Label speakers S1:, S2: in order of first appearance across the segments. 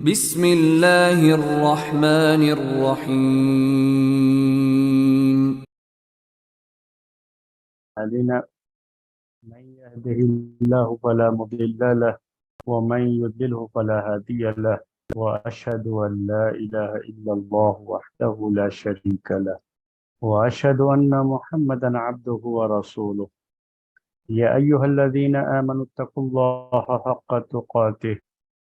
S1: بسم اللہ الرحمن الرحیم.
S2: علينا من يهده الله فلا مضل له ومن يضلله فلا هادي له وأشهد أن لا إله إلا الله وحده لا شريك له وأشهد أن محمدا عبده ورسوله يا أيها الذين آمنوا اتقوا الله حق تقاته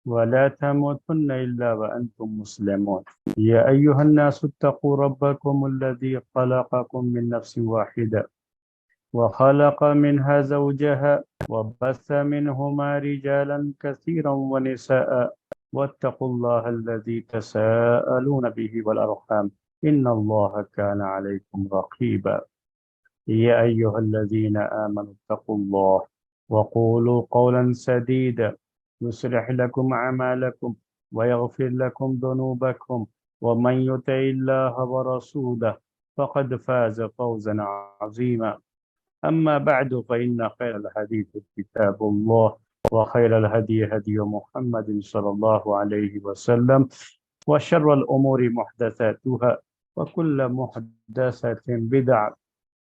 S2: ولا تموتن إلا وأنتم مسلمون يا أيها الناس اتقوا ربكم الذي خلقكم من نفس واحدة وخلق منها زوجها وبث منهما رجالا كثيرا ونساء واتقوا الله الذي تساءلون به والأرحام إن الله كان عليكم رقيبا يا أيها الذين آمنوا اتقوا الله وقولوا قولا سديدا يصلح لكم أعمالكم ويغفر لكم ذنوبكم ومن يطع الله ورسوله فقد فاز فوزا عظيما أما بعد فإن خير الحديث كتاب الله وخير الهدي هدي محمد صلى الله عليه وسلم وشر الأمور محدثاتها وكل محدثة بدعة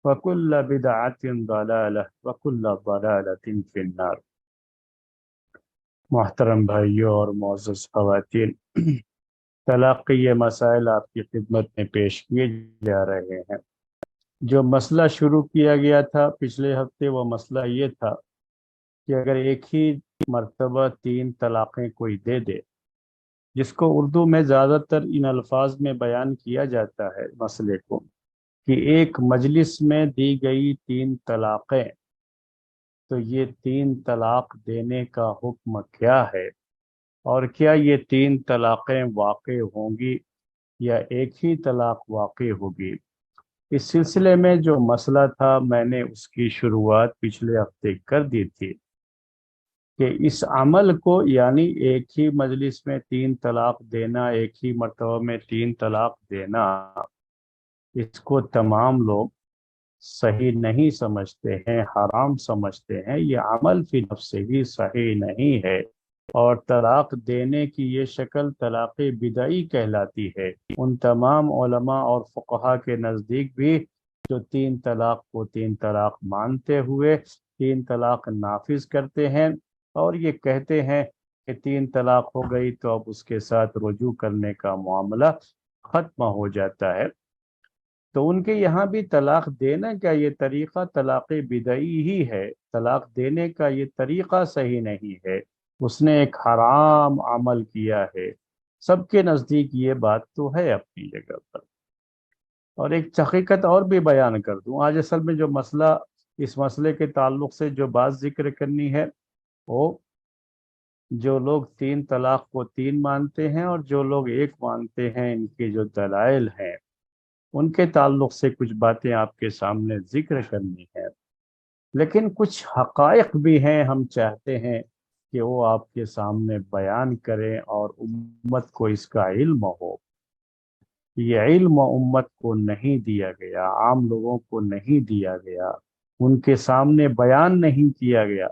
S2: وكل بدعة ضلالة وكل ضلالة في النار. محترم بھائیوں اور معزز خواتین، طلاق کے یہ مسائل آپ کی خدمت میں پیش کیے جا رہے ہیں۔ جو مسئلہ شروع کیا گیا تھا پچھلے ہفتے، وہ مسئلہ یہ تھا کہ اگر ایک ہی مرتبہ 3 طلاقیں کوئی دے دے، جس کو اردو میں زیادہ تر ان الفاظ میں بیان کیا جاتا ہے مسئلے کو کہ ایک مجلس میں دی گئی 3 طلاقیں، تو یہ 3 طلاق دینے کا حکم کیا ہے، اور کیا یہ 3 طلاقیں واقع ہوں گی یا ایک ہی طلاق واقع ہوگی۔ اس سلسلے میں جو مسئلہ تھا، میں نے اس کی شروعات پچھلے ہفتے کر دی تھی کہ اس عمل کو، یعنی ایک ہی مجلس میں 3 طلاق دینا، ایک ہی مرتبہ میں 3 طلاق دینا، اس کو تمام لوگ صحیح نہیں سمجھتے ہیں، حرام سمجھتے ہیں۔ یہ عمل فی نفس ہی صحیح نہیں ہے، اور طلاق دینے کی یہ شکل طلاق بدعی کہلاتی ہے۔ ان تمام علماء اور فقہا کے نزدیک بھی جو 3 طلاق کو 3 طلاق مانتے ہوئے 3 طلاق نافذ کرتے ہیں اور یہ کہتے ہیں کہ 3 طلاق ہو گئی تو اب اس کے ساتھ رجوع کرنے کا معاملہ ختم ہو جاتا ہے، تو ان کے یہاں بھی طلاق دینے کا یہ طریقہ طلاق بدعی ہی ہے۔ طلاق دینے کا یہ طریقہ صحیح نہیں ہے، اس نے ایک حرام عمل کیا ہے۔ سب کے نزدیک یہ بات تو ہے اپنی جگہ پر۔ اور ایک حقیقت اور بھی بیان کر دوں، آج اصل میں جو مسئلہ، اس مسئلے کے تعلق سے جو بات ذکر کرنی ہے، وہ جو لوگ 3 طلاق کو 3 مانتے ہیں اور جو لوگ 1 مانتے ہیں، ان کے جو دلائل ہیں، ان کے تعلق سے کچھ باتیں آپ کے سامنے ذکر کرنی ہے۔ لیکن کچھ حقائق بھی ہیں، ہم چاہتے ہیں کہ وہ آپ کے سامنے بیان کریں اور امت کو اس کا علم ہو۔ یہ علم امت کو نہیں دیا گیا، عام لوگوں کو نہیں دیا گیا، ان کے سامنے بیان نہیں کیا گیا۔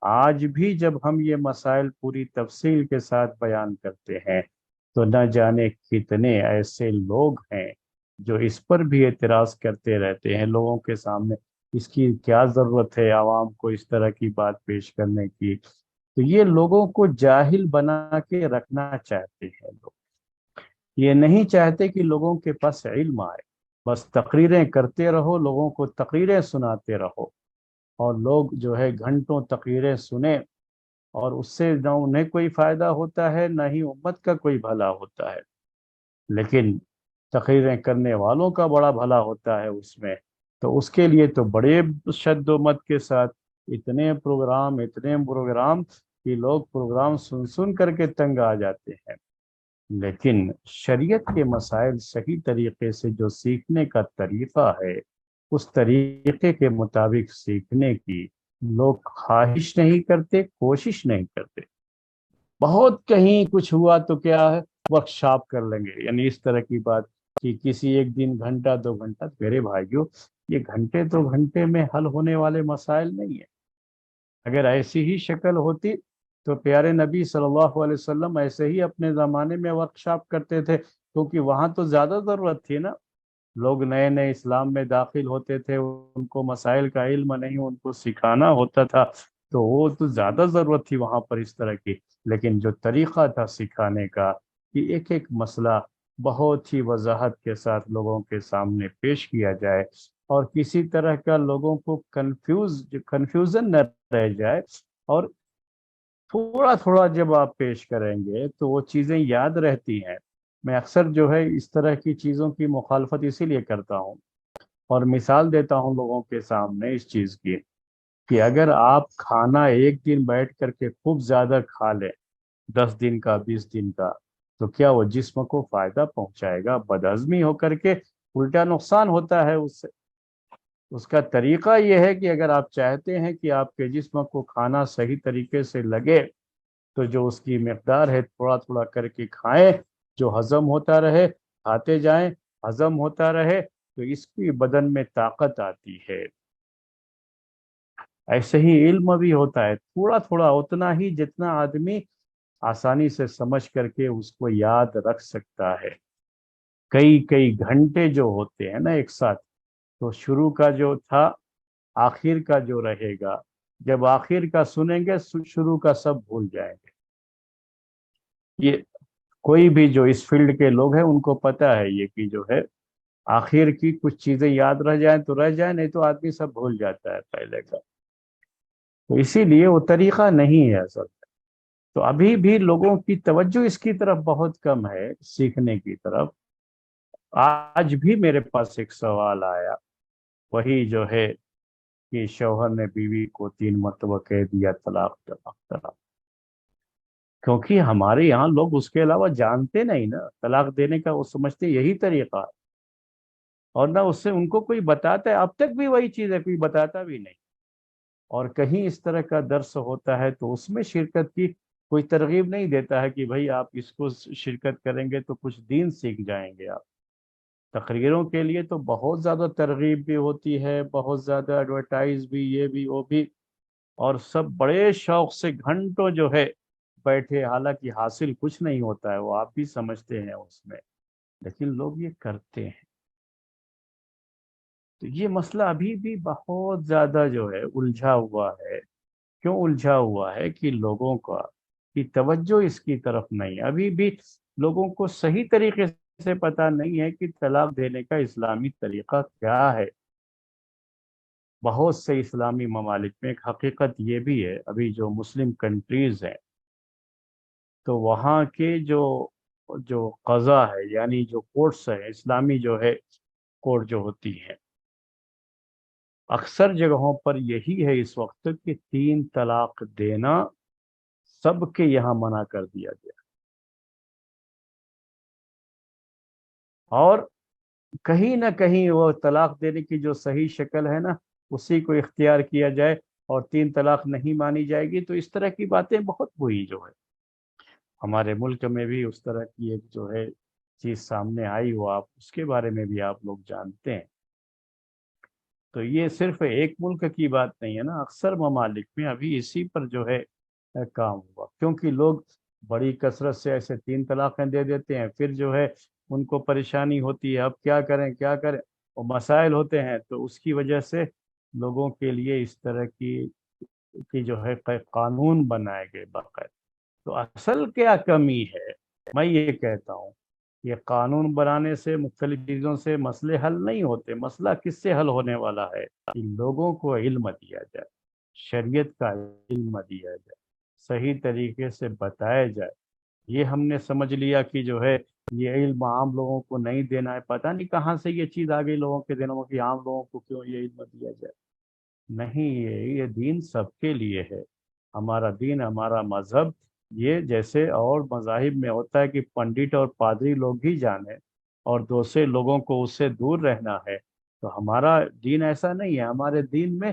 S2: آج بھی جب ہم یہ مسائل پوری تفصیل کے ساتھ بیان کرتے ہیں تو نہ جانے کتنے ایسے لوگ ہیں جو اس پر بھی اعتراض کرتے رہتے ہیں لوگوں کے سامنے۔ اس کی کیا ضرورت ہے عوام کو اس طرح کی بات پیش کرنے کی؟ تو یہ لوگوں کو جاہل بنا کے رکھنا چاہتے ہیں لوگ، یہ نہیں چاہتے کہ لوگوں کے پاس علم آئے۔ بس تقریریں کرتے رہو، لوگوں کو تقریریں سناتے رہو، اور لوگ جو ہے گھنٹوں تقریریں سنیں، اور اس سے نہ انہیں کوئی فائدہ ہوتا ہے نہ ہی امت کا کوئی بھلا ہوتا ہے، لیکن تقریریں کرنے والوں کا بڑا بھلا ہوتا ہے اس میں۔ تو اس کے لیے تو بڑے شد و مت کے ساتھ اتنے پروگرام کہ لوگ پروگرام سن سن کر کے تنگ آ جاتے ہیں۔ لیکن شریعت کے مسائل صحیح طریقے سے جو سیکھنے کا طریقہ ہے، اس طریقے کے مطابق سیکھنے کی لوگ خواہش نہیں کرتے، کوشش نہیں کرتے۔ بہت کہیں کچھ ہوا تو کیا ہے، ورکشاپ کر لیں گے، یعنی اس طرح کی بات کہ کسی ایک دن گھنٹہ 2 گھنٹہ۔ میرے بھائیوں، یہ گھنٹے 2 گھنٹے میں حل ہونے والے مسائل نہیں ہیں۔ اگر ایسی ہی شکل ہوتی تو پیارے نبی صلی اللہ علیہ وسلم ایسے ہی اپنے زمانے میں ورکشاپ کرتے تھے، کیونکہ وہاں تو زیادہ ضرورت تھی نا، لوگ نئے نئے اسلام میں داخل ہوتے تھے، ان کو مسائل کا علم نہیں، ان کو سکھانا ہوتا تھا، تو وہ تو زیادہ ضرورت تھی وہاں پر اس طرح کی۔ لیکن جو طریقہ تھا سکھانے کا کہ ایک ایک مسئلہ بہت ہی وضاحت کے ساتھ لوگوں کے سامنے پیش کیا جائے، اور کسی طرح کا لوگوں کو کنفیوژن نہ رہ جائے، اور تھوڑا تھوڑا جب آپ پیش کریں گے تو وہ چیزیں یاد رہتی ہیں۔ میں اکثر جو ہے اس طرح کی چیزوں کی مخالفت اسی لیے کرتا ہوں، اور مثال دیتا ہوں لوگوں کے سامنے اس چیز کی کہ اگر آپ کھانا ایک دن بیٹھ کر کے خوب زیادہ کھا لیں، 10 دن کا 20 دن کا، تو کیا وہ جسم کو فائدہ پہنچائے گا؟ بدہضمی ہو کر کے الٹا نقصان ہوتا ہے اس سے۔ اس کا طریقہ یہ ہے کہ اگر آپ چاہتے ہیں کہ آپ کے جسم کو کھانا صحیح طریقے سے لگے، تو جو اس کی مقدار ہے تھوڑا تھوڑا کر کے کھائیں، جو ہضم ہوتا رہے، کھاتے جائیں، ہضم ہوتا رہے، تو اس کی بدن میں طاقت آتی ہے۔ ایسے ہی علم بھی ہوتا ہے، تھوڑا تھوڑا اتنا ہی جتنا آدمی آسانی سے سمجھ کر کے اس کو یاد رکھ سکتا ہے۔ کئی کئی گھنٹے جو ہوتے ہیں نا ایک ساتھ، تو شروع کا جو تھا آخر کا جو رہے گا، جب آخر کا سنیں گے شروع کا سب بھول جائیں گے۔ یہ کوئی بھی جو اس فیلڈ کے لوگ ہیں ان کو پتا ہے یہ کہ جو ہے آخر کی کچھ چیزیں یاد رہ جائیں تو رہ جائیں، نہیں تو آدمی سب بھول جاتا ہے پہلے کا۔ تو اسی لیے وہ طریقہ نہیں ہے اصل میں۔ تو ابھی بھی لوگوں کی توجہ اس کی طرف بہت کم ہے، سیکھنے کی طرف۔ آج بھی میرے پاس ایک سوال آیا، وہی جو ہے کہ شوہر نے بیوی کو 3 مرتبہ کہہ دیا طلاق طلاق طلاق، کیونکہ ہمارے یہاں لوگ اس کے علاوہ جانتے نہیں نا طلاق دینے کا، وہ سمجھتے یہی طریقہ ہے، اور نہ اس سے ان کو کوئی بتاتا ہے، اب تک بھی وہی چیز ہے، کوئی بتاتا بھی نہیں۔ اور کہیں اس طرح کا درس ہوتا ہے تو اس میں شرکت کی کوئی ترغیب نہیں دیتا ہے کہ بھائی آپ اس کو شرکت کریں گے تو کچھ دین سیکھ جائیں گے آپ۔ تقریروں کے لیے تو بہت زیادہ ترغیب بھی ہوتی ہے، بہت زیادہ ایڈورٹائز بھی، یہ بھی وہ بھی، اور سب بڑے شوق سے گھنٹوں جو ہے بیٹھے، حالانکہ حاصل کچھ نہیں ہوتا ہے، وہ آپ بھی سمجھتے ہیں اس میں، لیکن لوگ یہ کرتے ہیں۔ تو یہ مسئلہ ابھی بھی بہت زیادہ جو ہے الجھا ہوا ہے۔ کیوں الجھا ہوا ہے؟ کہ لوگوں کا کی توجہ اس کی طرف نہیں ہے۔ ابھی بھی لوگوں کو صحیح طریقے سے پتہ نہیں ہے کہ طلاق دینے کا اسلامی طریقہ کیا ہے۔ بہت سے اسلامی ممالک میں ایک حقیقت یہ بھی ہے، ابھی جو مسلم کنٹریز ہیں تو وہاں کے جو جو قضا ہے، یعنی جو کورٹس ہیں اسلامی، جو ہے کورٹ جو ہوتی ہیں، اکثر جگہوں پر یہی ہے اس وقت کہ 3 طلاق دینا سب کے یہاں منع کر دیا گیا، اور کہیں نہ کہیں وہ طلاق دینے کی جو صحیح شکل ہے نا اسی کو اختیار کیا جائے، اور 3 طلاق نہیں مانی جائے گی۔ تو اس طرح کی باتیں بہت ہوئی جو ہے ہمارے ملک میں بھی، اس طرح کی ایک جو ہے چیز سامنے آئی، وہ آپ اس کے بارے میں بھی آپ لوگ جانتے ہیں۔ تو یہ صرف ایک ملک کی بات نہیں ہے نا، اکثر ممالک میں ابھی اسی پر جو ہے کام ہوا، کیونکہ لوگ بڑی کثرت سے ایسے 3 طلاقیں دے دیتے ہیں، پھر جو ہے ان کو پریشانی ہوتی ہے، اب کیا کریں کیا کریں، وہ مسائل ہوتے ہیں، تو اس کی وجہ سے لوگوں کے لیے اس طرح کی جو ہے قانون بنائے گئے باقاعدہ۔ تو اصل کیا کمی ہے؟ میں یہ کہتا ہوں یہ قانون بنانے سے، مختلف چیزوں سے مسئلے حل نہیں ہوتے۔ مسئلہ کس سے حل ہونے والا ہے؟ کہ لوگوں کو علم دیا جائے، شریعت کا علم دیا جائے، صحیح طریقے سے بتایا جائے۔ یہ ہم نے سمجھ لیا کہ جو ہے یہ علم عام لوگوں کو نہیں دینا ہے، پتہ نہیں کہاں سے یہ چیز آ گئی لوگوں کے دنوں میں کہ عام لوگوں کو کیوں یہ علم دیا جائے۔ نہیں، یہ دین سب کے لیے ہے۔ ہمارا دین، ہمارا مذہب، یہ جیسے اور مذاہب میں ہوتا ہے کہ پنڈت اور پادری لوگ ہی جانے اور دوسرے لوگوں کو اس سے دور رہنا ہے، تو ہمارا دین ایسا نہیں ہے۔ ہمارے دین میں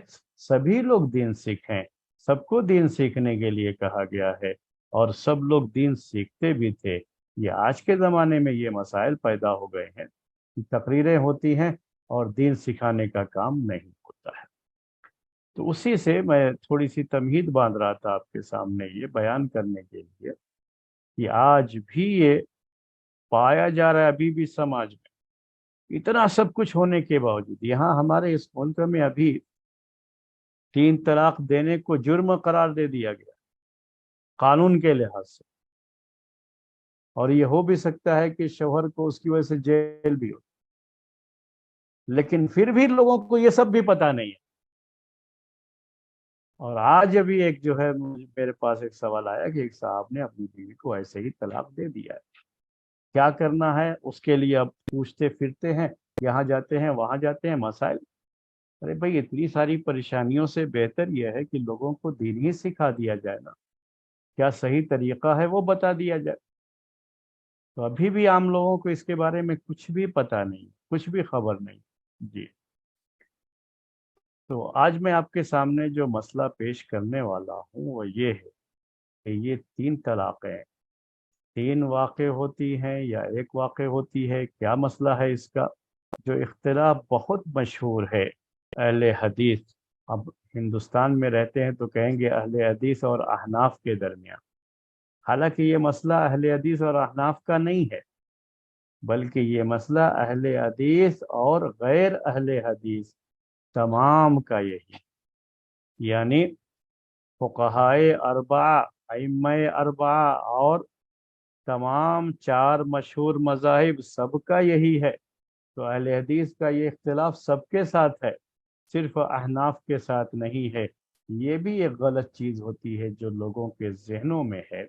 S2: سبھی لوگ دین سیکھیں، سب کو دین سیکھنے کے لیے کہا گیا ہے، اور سب لوگ دین سیکھتے بھی تھے۔ یہ آج کے زمانے میں یہ مسائل پیدا ہو گئے ہیں کہ تقریریں ہوتی ہیں اور دین سکھانے کا کام نہیں ہوتا ہے۔ تو اسی سے میں تھوڑی سی تمہید باندھ رہا تھا آپ کے سامنے یہ بیان کرنے کے لیے کہ آج بھی یہ پایا جا رہا ہے ابھی بھی سماج میں، اتنا سب کچھ ہونے کے باوجود یہاں ہمارے اس ملک میں ابھی 3 طلاق دینے کو جرم قرار دے دیا گیا قانون کے لحاظ سے، اور یہ ہو بھی سکتا ہے کہ شوہر کو اس کی وجہ سے جیل بھی ہو، لیکن پھر بھی لوگوں کو یہ سب بھی پتہ نہیں ہے۔ اور آج ابھی ایک جو ہے میرے پاس ایک سوال آیا کہ ایک صاحب نے اپنی بیوی کو ایسے ہی طلاق دے دیا ہے، کیا کرنا ہے اس کے لیے؟ اب پوچھتے پھرتے ہیں، یہاں جاتے ہیں وہاں جاتے ہیں، مسائل۔ ارے بھائی اتنی ساری پریشانیوں سے بہتر یہ ہے کہ لوگوں کو دین ہی سکھا دیا جائے نا، کیا صحیح طریقہ ہے وہ بتا دیا جائے۔ تو ابھی بھی عام لوگوں کو اس کے بارے میں کچھ بھی پتہ نہیں، کچھ بھی خبر نہیں۔ جی، تو آج میں آپ کے سامنے جو مسئلہ پیش کرنے والا ہوں وہ یہ ہے کہ یہ 3 طلاقیں 3 واقع ہوتی ہیں یا ایک واقع ہوتی ہے، کیا مسئلہ ہے اس کا؟ جو اختلاف بہت مشہور ہے اہل حدیث، اب ہندوستان میں رہتے ہیں تو کہیں گے اہل حدیث اور احناف کے درمیان، حالانکہ یہ مسئلہ اہل حدیث اور احناف کا نہیں ہے، بلکہ یہ مسئلہ اہل حدیث اور غیر اہل حدیث تمام کا یہی، یعنی فقہائے اربعہ، ائمہ اربعہ اور تمام 4 مشہور مذاہب سب کا یہی ہے۔ تو اہل حدیث کا یہ اختلاف سب کے ساتھ ہے، صرف احناف کے ساتھ نہیں ہے۔ یہ بھی ایک غلط چیز ہوتی ہے جو لوگوں کے ذہنوں میں ہے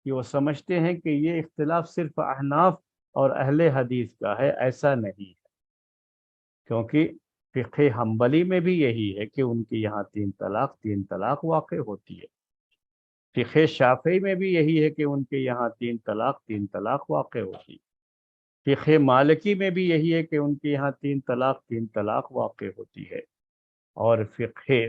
S2: کہ وہ سمجھتے ہیں کہ یہ اختلاف صرف احناف اور اہل حدیث کا ہے، ایسا نہیں ہے، کیونکہ فقہ حنبلی میں بھی یہی ہے کہ ان کے یہاں 3 طلاق واقع ہوتی ہے، فقہ شافعی میں بھی یہی ہے کہ ان کے یہاں 3 طلاق واقع ہوتی ہے، فقہ مالکی میں بھی یہی ہے کہ ان کے یہاں 3 طلاق واقع ہوتی ہے، اور فقہ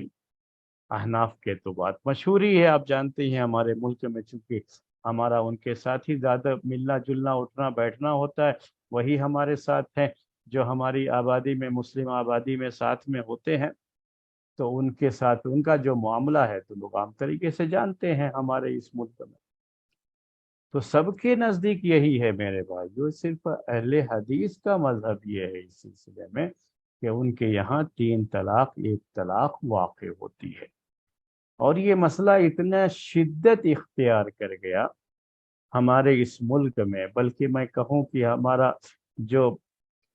S2: احناف کے تو بات مشہور ہی ہے، آپ جانتے ہیں ہمارے ملک میں چونکہ ہمارا ان کے ساتھ ہی زیادہ ملنا جلنا اٹھنا بیٹھنا ہوتا ہے، وہی ہمارے ساتھ ہیں جو ہماری آبادی میں، مسلم آبادی میں ساتھ میں ہوتے ہیں، تو ان کے ساتھ ان کا جو معاملہ ہے تو لوگ عام طریقے سے جانتے ہیں ہمارے اس ملک میں۔ تو سب کے نزدیک یہی ہے میرے بھائی، جو صرف اہل حدیث کا مذہب یہ ہے اس سلسلے میں کہ ان کے یہاں 3 طلاق 1 طلاق واقع ہوتی ہے، اور یہ مسئلہ اتنا شدت اختیار کر گیا ہمارے اس ملک میں، بلکہ میں کہوں کہ ہمارا جو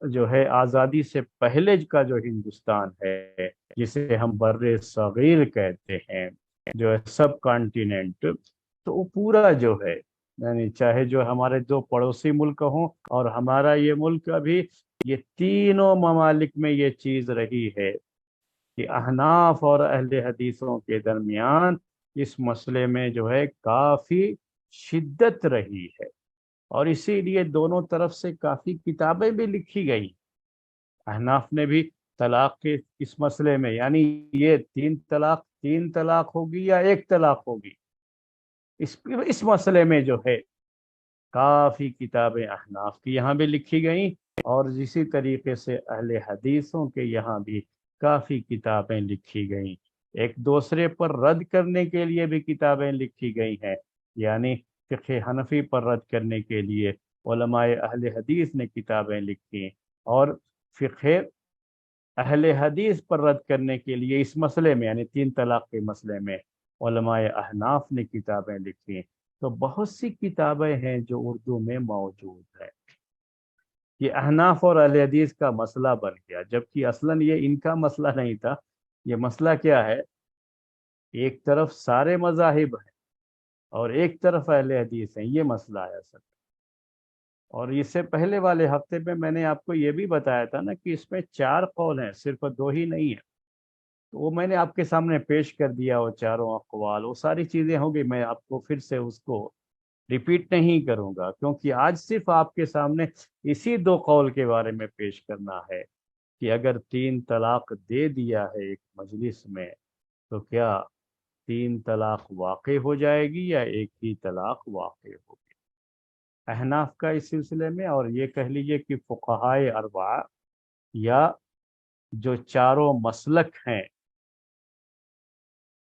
S2: جو ہے آزادی سے پہلے کا جو ہندوستان ہے، جسے ہم بر صغیر کہتے ہیں، جو ہے سب کانٹیننٹ، تو وہ پورا جو ہے، یعنی چاہے جو ہمارے 2 پڑوسی ملک ہوں اور ہمارا یہ ملک، ابھی یہ تینوں ممالک میں یہ چیز رہی ہے کہ احناف اور اہل حدیثوں کے درمیان اس مسئلے میں جو ہے کافی شدت رہی ہے، اور اسی لیے دونوں طرف سے کافی کتابیں بھی لکھی گئی۔ احناف نے بھی طلاق کے اس مسئلے میں، یعنی یہ 3 طلاق ہوگی یا 1 طلاق ہوگی، اس مسئلے میں جو ہے کافی کتابیں احناف کی یہاں بھی لکھی گئیں، اور اسی طریقے سے اہل حدیثوں کے یہاں بھی کافی کتابیں لکھی گئیں، ایک دوسرے پر رد کرنے کے لیے بھی کتابیں لکھی گئی ہیں، یعنی فقہ حنفی پر رد کرنے کے لیے علماء اہل حدیث نے کتابیں لکھی، اور فقہ اہل حدیث پر رد کرنے کے لیے اس مسئلے میں، یعنی 3 طلاق کے مسئلے میں علماء احناف نے کتابیں لکھی۔ تو بہت سی کتابیں ہیں جو اردو میں موجود ہے۔ یہ احناف اور اہل حدیث کا مسئلہ بن گیا، جبکہ اصلاً یہ ان کا مسئلہ نہیں تھا۔ یہ مسئلہ کیا ہے؟ ایک طرف سارے مذاہب ہیں اور ایک طرف اہل حدیث ہیں، یہ مسئلہ ہے اصل۔ اور اس سے پہلے والے ہفتے میں نے آپ کو یہ بھی بتایا تھا نا کہ اس میں 4 قول ہیں، صرف 2 ہی نہیں ہیں، تو وہ میں نے آپ کے سامنے پیش کر دیا، وہ چاروں اقوال، وہ ساری چیزیں ہوں گی، میں آپ کو پھر سے اس کو ریپیٹ نہیں کروں گا، کیونکہ آج صرف آپ کے سامنے اسی 2 قول کے بارے میں پیش کرنا ہے کہ اگر 3 طلاق دے دیا ہے ایک مجلس میں تو کیا 3 طلاق واقع ہو جائے گی یا ایک ہی طلاق واقع ہوگی؟ احناف کا اس سلسلے میں، اور یہ کہہ لیجئے کہ فقہائے اربعہ یا جو چاروں مسلک ہیں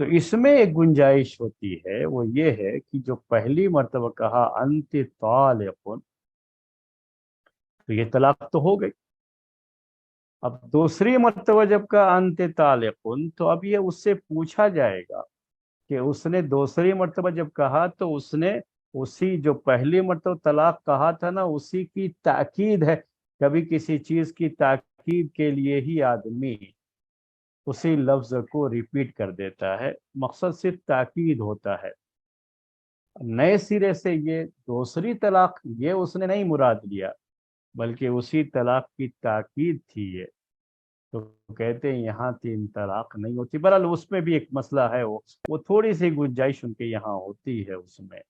S2: تو اس میں ایک گنجائش ہوتی ہے، وہ یہ ہے کہ جو پہلی مرتبہ کہا انت طالق، تو یہ طلاق تو ہو گئی۔ اب دوسری مرتبہ جب کہا انت طالق، تو اب یہ اس سے پوچھا جائے گا کہ اس نے دوسری مرتبہ جب کہا تو اس نے اسی جو پہلی مرتبہ طلاق کہا تھا نا، اسی کی تاکید ہے۔ کبھی کسی چیز کی تاکید کے لیے ہی آدمی اسی لفظ کو ریپیٹ کر دیتا ہے، مقصد صرف تاکید ہوتا ہے۔ نئے سرے سے یہ دوسری طلاق یہ اس نے نہیں مراد لیا، بلکہ اسی طلاق کی تاکید تھی یہ۔ تو کہتے ہیں یہاں تین طلاق نہیں ہوتی۔ بہرحال اس میں بھی ایک مسئلہ ہے، وہ تھوڑی سی گنجائش ان کے یہاں ہوتی ہے اس میں،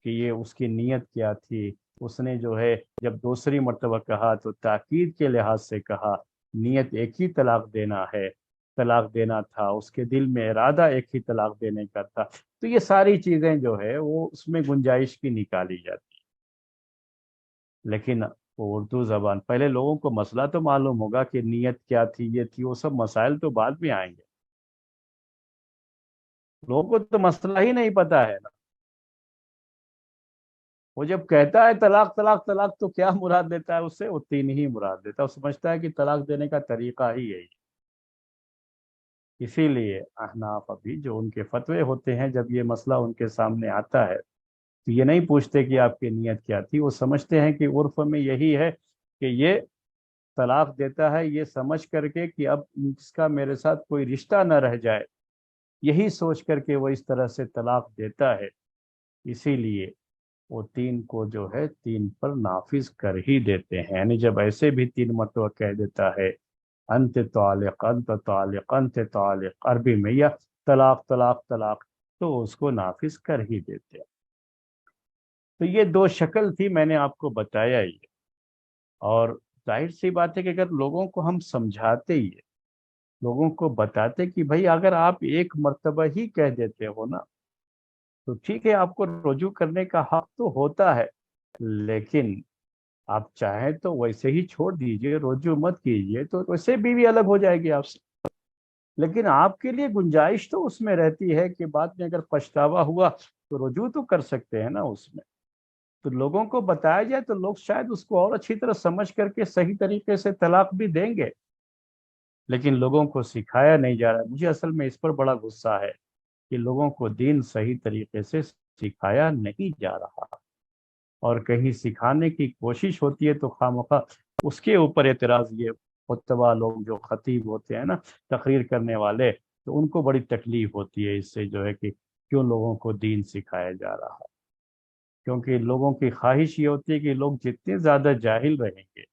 S2: کہ یہ اس کی نیت کیا تھی۔ اس نے جو ہے جب دوسری مرتبہ کہا تو تاکید کے لحاظ سے کہا، نیت ایک ہی طلاق دینا ہے، طلاق دینا تھا، اس کے دل میں ارادہ ایک ہی طلاق دینے کا تھا۔ تو یہ ساری چیزیں جو ہے وہ اس میں گنجائش کی نکالی جاتی۔ لیکن وہ اردو زبان، پہلے لوگوں کو مسئلہ تو معلوم ہوگا کہ نیت کیا تھی، یہ تھی، وہ سب مسائل تو بعد میں آئیں گے۔ لوگوں کو تو مسئلہ ہی نہیں پتا ہے نا۔ وہ جب کہتا ہے طلاق طلاق طلاق تو کیا مراد لیتا ہے اس سے؟ وہ تین ہی مراد لیتا ہے، وہ سمجھتا ہے کہ طلاق دینے کا طریقہ ہی یہی۔ اسی لیے احناف ابھی جو ان کے فتوے ہوتے ہیں، جب یہ مسئلہ ان کے سامنے آتا ہے تو یہ نہیں پوچھتے کہ آپ کی نیت کیا تھی، وہ سمجھتے ہیں کہ عرف میں یہی ہے کہ یہ طلاق دیتا ہے یہ سمجھ کر کے کہ اب اس کا میرے ساتھ کوئی رشتہ نہ رہ جائے، یہی سوچ کر کے وہ اس طرح سے طلاق دیتا ہے۔ اسی لیے وہ تین کو جو ہے تین پر نافذ کر ہی دیتے ہیں، یعنی جب ایسے بھی تین مرتبہ کہہ دیتا ہے انت طالق انت طالق انت طالق عربی میں، یا طلاق طلاق طلاق، تو اس کو نافذ کر ہی دیتے ہیں۔ تو یہ دو شکل تھی، میں نے آپ کو بتایا ہی ہے۔ اور ظاہر سی بات ہے کہ اگر لوگوں کو ہم سمجھاتے ہی ہے، لوگوں کو بتاتے کہ بھائی اگر آپ ایک مرتبہ ہی کہہ دیتے ہو نا تو ٹھیک ہے، آپ کو رجوع کرنے کا حق تو ہوتا ہے، لیکن آپ چاہیں تو ویسے ہی چھوڑ دیجئے، رجوع مت کیجئے، تو ویسے بیوی الگ ہو جائے گی آپ سے۔ لیکن آپ کے لیے گنجائش تو اس میں رہتی ہے کہ بعد میں اگر پچھتاوا ہوا تو رجوع تو کر سکتے ہیں نا اس میں۔ تو لوگوں کو بتایا جائے تو لوگ شاید اس کو اور اچھی طرح سمجھ کر کے صحیح طریقے سے طلاق بھی دیں گے، لیکن لوگوں کو سکھایا نہیں جا رہا ہے۔ مجھے اصل میں اس پر بڑا غصہ ہے کہ لوگوں کو دین صحیح طریقے سے سکھایا نہیں جا رہا، اور کہیں سکھانے کی کوشش ہوتی ہے تو خواہ اس کے اوپر اعتراض۔ یہ خطبہ لوگ جو خطیب ہوتے ہیں نا، تقریر کرنے والے، تو ان کو بڑی تکلیف ہوتی ہے اس سے، جو ہے کہ کیوں لوگوں کو دین سکھایا جا رہا ہے۔ کیونکہ لوگوں کی خواہش یہ ہوتی ہے کہ لوگ جتنے زیادہ جاہل رہیں گے،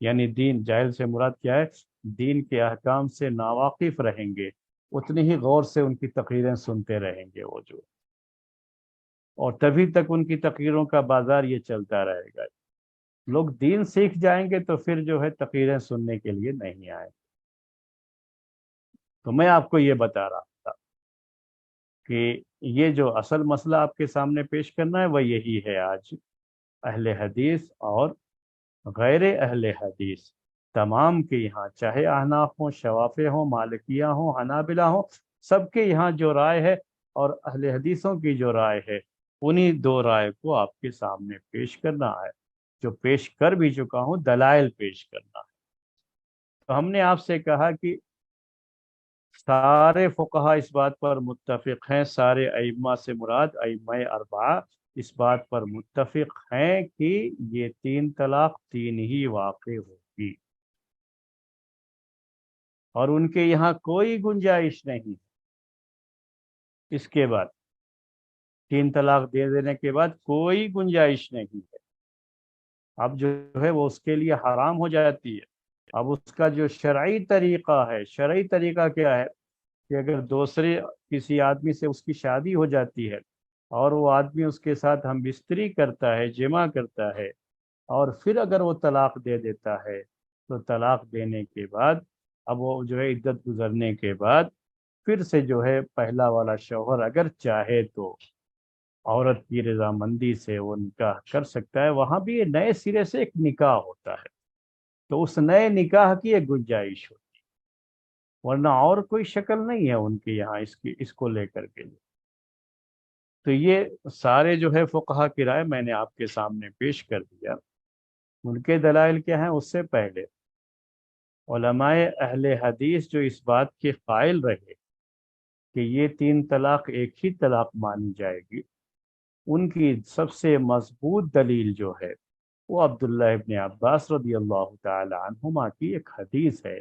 S2: یعنی دین، جاہل سے مراد کیا ہے، دین کے احکام سے ناواقف رہیں گے، اتنی ہی غور سے ان کی تقریریں سنتے رہیں گے وہ جو، اور تبھی تک ان کی تقریروں کا بازار یہ چلتا رہے گا۔ لوگ دین سیکھ جائیں گے تو پھر جو ہے تقریریں سننے کے لیے نہیں آئے۔ تو میں آپ کو یہ بتا رہا تھا کہ یہ جو اصل مسئلہ آپ کے سامنے پیش کرنا ہے وہ یہی ہے آج۔ اہل حدیث اور غیر اہل حدیث تمام کے یہاں، چاہے احناف ہوں، شوافع ہوں، مالکیہ ہوں، حنابلہ ہوں، سب کے یہاں جو رائے ہے اور اہل حدیثوں کی جو رائے ہے، انہی دو رائے کو آپ کے سامنے پیش کرنا ہے۔ جو پیش کر بھی چکا ہوں، دلائل پیش کرنا ہے۔ تو ہم نے آپ سے کہا کہ سارے فقہا اس بات پر متفق ہیں، سارے ائمہ سے مراد ائمہ اربعہ اس بات پر متفق ہیں کہ یہ تین طلاق تین ہی واقع ہوگی، اور ان کے یہاں کوئی گنجائش نہیں۔ اس کے بعد تین طلاق دے دینے کے بعد کوئی گنجائش نہیں ہے، اب جو ہے وہ اس کے لیے حرام ہو جاتی ہے۔ اب اس کا جو شرعی طریقہ ہے، شرعی طریقہ کیا ہے کہ اگر دوسرے کسی آدمی سے اس کی شادی ہو جاتی ہے اور وہ آدمی اس کے ساتھ ہم بستری کرتا ہے، جمع کرتا ہے، اور پھر اگر وہ طلاق دے دیتا ہے تو طلاق دینے کے بعد اب وہ جو ہے عدت گزرنے کے بعد پھر سے جو ہے پہلا والا شوہر اگر چاہے تو عورت کی رضامندی سے وہ نکاح کر سکتا ہے، وہاں بھی یہ نئے سرے سے ایک نکاح ہوتا ہے، تو اس نئے نکاح کی ایک گنجائش ہوتی ہے۔ ورنہ اور کوئی شکل نہیں ہے ان کے یہاں اس کو لے کر کے لیے۔ تو یہ سارے جو ہے فقہا کی رائے میں نے آپ کے سامنے پیش کر دیا۔ ان کے دلائل کیا ہیں؟ اس سے پہلے علماء اہل حدیث جو اس بات کے قائل رہے کہ یہ تین طلاق ایک ہی طلاق مانی جائے گی، ان کی سب سے مضبوط دلیل جو ہے وہ عبداللہ ابن عباس رضی اللہ تعالی عنہما کی ایک حدیث ہے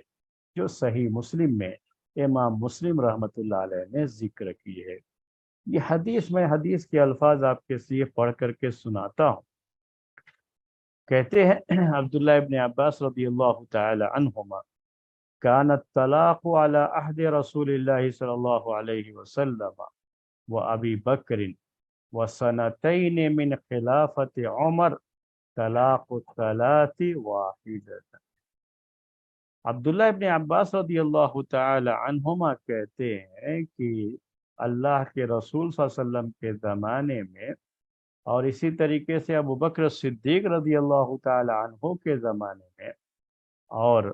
S2: جو صحیح مسلم میں امام مسلم رحمۃ اللہ علیہ نے ذکر کی ہے۔ یہ حدیث، میں حدیث کے الفاظ آپ کے لیے پڑھ کر کے سناتا ہوں۔ کہتے ہیں عبداللہ ابن عباس رضی اللہ تعالی عنہما، كان الطلاق على عهد رسول الله صلى الله عليه وسلم وأبي بكر وسنتين من خلافة عمر طلاق الثلاث واحدة۔ عبداللہ ابن عباس رضی اللہ تعالی عنہما کہتے ہیں کہ اللہ کے رسول صلی اللہ علیہ وسلم کے زمانے میں اور اسی طریقے سے ابو بکر صدیق رضی اللہ تعالی عنہ کے زمانے میں اور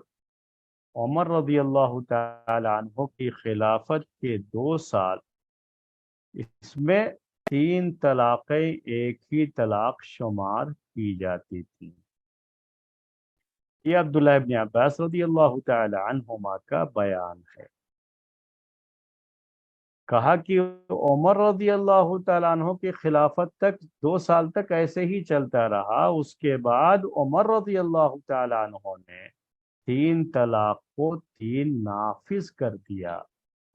S2: عمر رضی اللہ تعالی عنہ کی خلافت کے 2 سال، اس میں 3 طلاقیں ایک ہی طلاق شمار کی جاتی تھیں۔ یہ عبداللہ ابن عباس رضی اللہ تعالی عنہما کا بیان ہے۔ کہا کہ عمر رضی اللہ تعالیٰ عنہ کی خلافت تک 2 سال تک ایسے ہی چلتا رہا، اس کے بعد عمر رضی اللہ تعالیٰ عنہ نے 3 طلاق کو 3 نافذ کر دیا،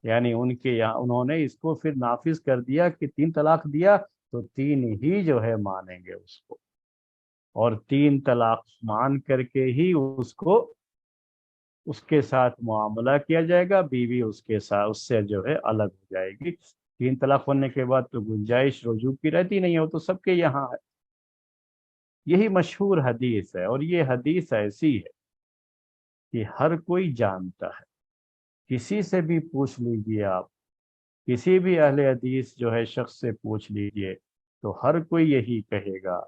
S2: یعنی ان کے یہاں انہوں نے اس کو پھر نافذ کر دیا کہ 3 طلاق دیا تو 3 ہی جو ہے مانیں گے اس کو، اور 3 طلاق مان کر کے ہی اس کے ساتھ معاملہ کیا جائے گا، بیوی اس کے ساتھ اس سے جو ہے الگ ہو جائے گی۔ 3 طلاق ہونے کے بعد تو گنجائش رجوع کی رہتی نہیں ہے، وہ تو سب کے یہاں ہے۔ یہی مشہور حدیث ہے، اور یہ حدیث ایسی ہے کہ ہر کوئی جانتا ہے۔ کسی سے بھی پوچھ لیجئے آپ، کسی بھی اہل حدیث جو ہے شخص سے پوچھ لیجئے تو ہر کوئی یہی کہے گا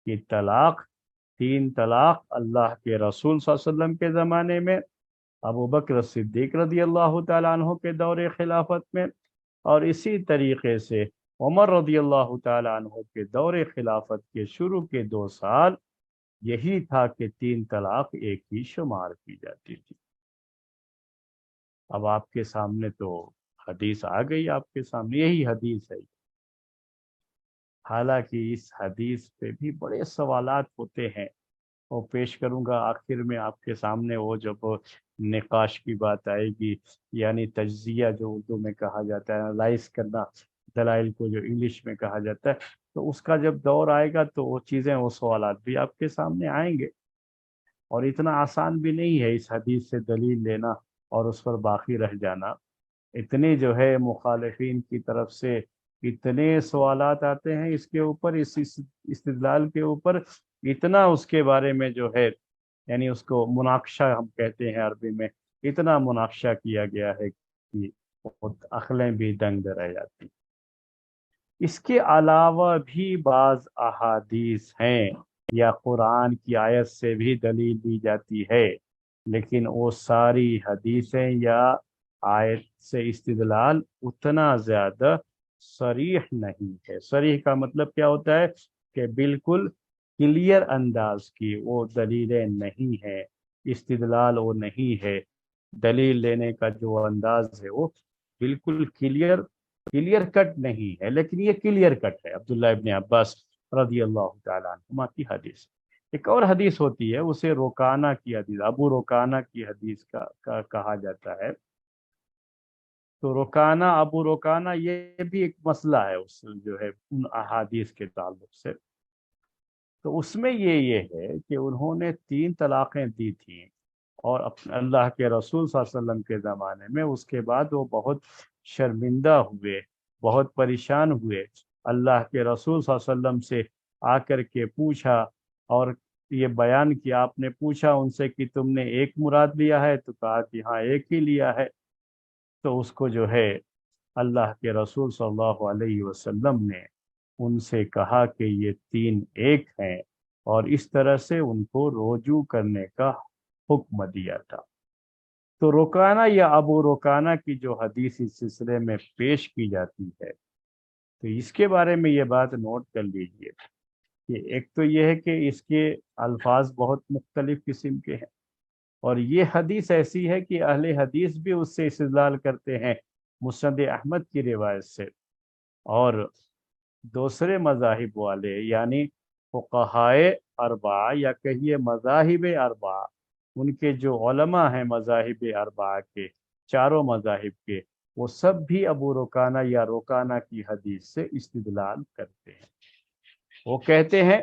S2: کہ 3 طلاق اللہ کے رسول صلی اللہ علیہ وسلم کے زمانے میں، ابو بکر صدیق رضی اللہ تعالیٰ عنہ کے دور خلافت میں، اور اسی طریقے سے عمر رضی اللہ تعالیٰ عنہ کے دور خلافت کے شروع کے 2 سال یہی تھا کہ 3 طلاق ایک ہی شمار کی جاتی تھی۔ اب آپ کے سامنے تو حدیث آ گئی، آپ کے سامنے یہی حدیث ہے۔ حالانکہ اس حدیث پہ بھی بڑے سوالات ہوتے ہیں، وہ پیش کروں گا آخر میں آپ کے سامنے، وہ جب نقاش کی بات آئے گی، یعنی تجزیہ جو اردو میں کہا جاتا ہے، انالائز کرنا دلائل کو جو انگلش میں کہا جاتا ہے، تو اس کا جب دور آئے گا تو وہ چیزیں، وہ سوالات بھی آپ کے سامنے آئیں گے۔ اور اتنا آسان بھی نہیں ہے اس حدیث سے دلیل لینا اور اس پر باقی رہ جانا۔ اتنے جو ہے مخالفین کی طرف سے اتنے سوالات آتے ہیں اس کے اوپر، اس استدلال کے اوپر، اتنا اس کے بارے میں جو ہے، یعنی اس کو مناقشہ ہم کہتے ہیں عربی میں، اتنا مناقشہ کیا گیا ہے کہ عقلیں بھی دنگ رہ جاتی۔ اس کے علاوہ بھی بعض احادیث ہیں یا قرآن کی آیت سے بھی دلیل دی جاتی ہے، لیکن وہ ساری حدیثیں یا آیت سے استدلال اتنا زیادہ صریح نہیں ہے۔ صریح کا مطلب کیا ہوتا ہے؟ کہ بالکل کلیئر انداز کی وہ دلیلیں نہیں ہیں، استدلال وہ نہیں ہے، دلیل لینے کا جو انداز ہے وہ بالکل کلیئر کٹ نہیں ہے، لیکن یہ کلیئر کٹ ہے۔ عبداللہ ابن عباس رضی اللہ تعالیٰ عنہما کی حدیث۔ ایک اور حدیث ہوتی ہے، اسے روکانہ کی حدیث، ابو روکانہ کی حدیث کا کہا جاتا ہے۔ تو روکانہ، ابو روکانہ، یہ بھی ایک مسئلہ ہے اس جو ہے ان احادیث کے تعلق سے۔ تو اس میں یہ ہے کہ انہوں نے 3 طلاقیں دی تھیں، اور اللہ کے رسول صلی اللہ علیہ وسلم کے زمانے میں اس کے بعد وہ بہت شرمندہ ہوئے، بہت پریشان ہوئے، اللہ کے رسول صلی اللہ علیہ وسلم سے آ کر کے پوچھا، اور یہ بیان کیا، آپ نے پوچھا ان سے کہ تم نے ایک مراد لیا ہے؟ تو کہا کہ ہاں ایک ہی لیا ہے۔ تو اس کو جو ہے اللہ کے رسول صلی اللہ علیہ وسلم نے ان سے کہا کہ یہ 3 ایک ہیں، اور اس طرح سے ان کو رجوع کرنے کا حکم دیا تھا۔ تو رکانہ یا ابو رکانہ کی جو حدیث اس سلسلے میں پیش کی جاتی ہے، تو اس کے بارے میں یہ بات نوٹ کر لیجئے کہ ایک تو یہ ہے کہ اس کے الفاظ بہت مختلف قسم کے ہیں، اور یہ حدیث ایسی ہے کہ اہل حدیث بھی اس سے استدلال کرتے ہیں مسند احمد کی روایت سے، اور دوسرے مذاہب والے یعنی فقہائے اربعہ یا کہیے مذاہب اربعہ، ان کے جو علماء ہیں مذاہب اربعہ کے، چاروں مذاہب کے، وہ سب بھی ابو رکانہ یا رکانہ کی حدیث سے استدلال کرتے ہیں۔ وہ کہتے ہیں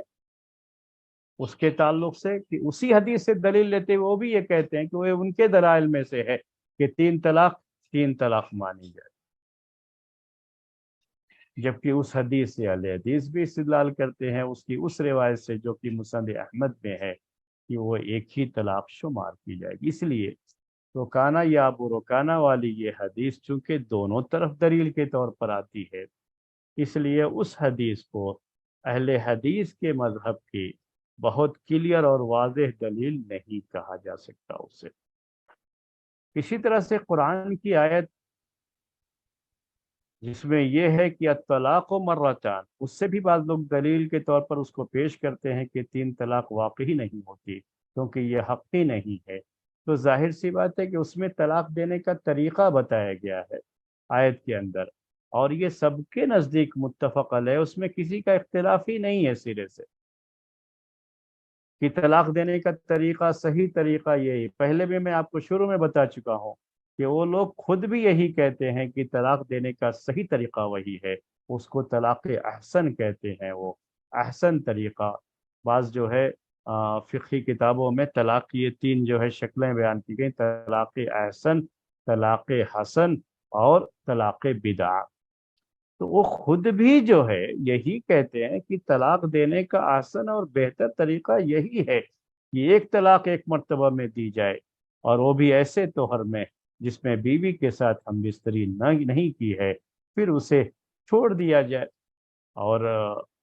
S2: اس کے تعلق سے کہ اسی حدیث سے دلیل لیتے ہوئے وہ بھی یہ کہتے ہیں کہ وہ ان کے دلائل میں سے ہے کہ تین طلاق مانی جائے، جبکہ اس حدیث سے اہل حدیث بھی استدلال کرتے ہیں اس کی اس روایت سے جو کہ مسند احمد میں ہے کہ وہ ایک ہی طلاق شمار کی جائے گی۔ اس لیے رکانہ یا ابو رکانہ والی یہ حدیث چونکہ دونوں طرف دلیل کے طور پر آتی ہے، اس لیے اس حدیث کو اہل حدیث کے مذہب کی بہت کلیئر اور واضح دلیل نہیں کہا جا سکتا اسے۔ اسی طرح سے قرآن کی آیت جس میں یہ ہے کہ الطلاق مرتان، اس سے بھی بعض لوگ دلیل کے طور پر اس کو پیش کرتے ہیں کہ تین طلاق واقعی نہیں ہوتی کیونکہ یہ حقی نہیں ہے، تو ظاہر سی بات ہے کہ اس میں طلاق دینے کا طریقہ بتایا گیا ہے آیت کے اندر، اور یہ سب کے نزدیک متفق علیہ، اس میں کسی کا اختلاف ہی نہیں ہے سرے سے کہ طلاق دینے کا طریقہ، صحیح طریقہ یہی، پہلے بھی میں آپ کو شروع میں بتا چکا ہوں کہ وہ لوگ خود بھی یہی کہتے ہیں کہ طلاق دینے کا صحیح طریقہ وہی ہے، اس کو طلاق احسن کہتے ہیں، وہ احسن طریقہ۔ بعض جو ہے فقہی کتابوں میں طلاق کی یہ تین جو ہے شکلیں بیان کی گئی، طلاق احسن، طلاق حسن اور طلاق بدع، تو وہ خود بھی جو ہے یہی کہتے ہیں کہ طلاق دینے کا آسان اور بہتر طریقہ یہی ہے کہ ایک طلاق ایک مرتبہ میں دی جائے، اور وہ بھی ایسے طہر میں جس میں بیوی کے ساتھ ہم بستری نہیں کی ہے، پھر اسے چھوڑ دیا جائے، اور